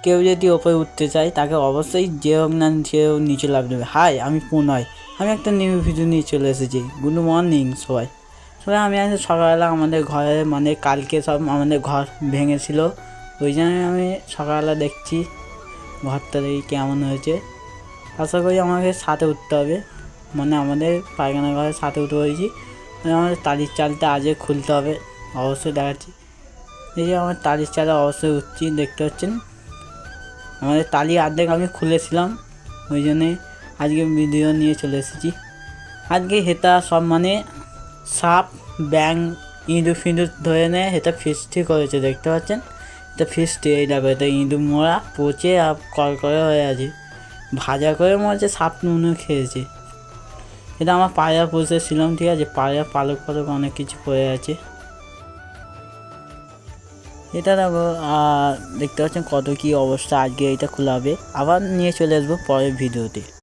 কেউ যদি ওপরে উঠতে চায় তাকে অবশ্যই যে হোক না সেও নিচে লাভ দেবে। হাই, আমি প্রণয়, আমি একটা নিউ ভিডিও নিয়ে চলে এসেছি। গুড মর্নিং সবাই। আমি আজ সকালবেলা আমাদের ঘরে মানে কালকে সব আমাদের ঘর ভেঙেছিল, ওই জন্য আমি সকালবেলা দেখছি ঘরটা দেখি কেমন হয়েছে। আশা করি আমাকে সাথে উঠতে হবে, মানে আমাদের পায়খানা ঘরের সাথে উঠে হয়েছি। আমাদের টালির চালটা আজকে খুলতে হবে, অবশ্যই দেখাচ্ছি। এই যে আমার টালির চালে অবশ্যই উঠছি, দেখতে পাচ্ছেন আমাদের টালি অর্ধেক আমি খুলেছিলাম, ওই জন্যে আজকে ভিডিও নিয়ে চলে এসেছি। আজকে হেতা সব মানে সাপ ব্যাং ইঁদুর ফিঁদুর ধরে নেয়, এটা ফিস্টি করেছে, দেখতে পাচ্ছেন এটা ফিস্টি। এই দেখো এটা ইঁদুর মোড়া পচে আর কড়কড়ে হয়ে আছে, ভাজা করে মনে হচ্ছে সাপ নুনও খেয়েছে। এটা আমার পায়রা পুষেছিলাম, ঠিক আছে, পায়রা পালক পালক অনেক কিছু পড়ে আছে। এটা দেখো দেখতে পাচ্ছেন কত কী অবস্থা। আজকে এটা খোলা হবে, আবার নিয়ে চলে আসবো পরের ভিডিওতে।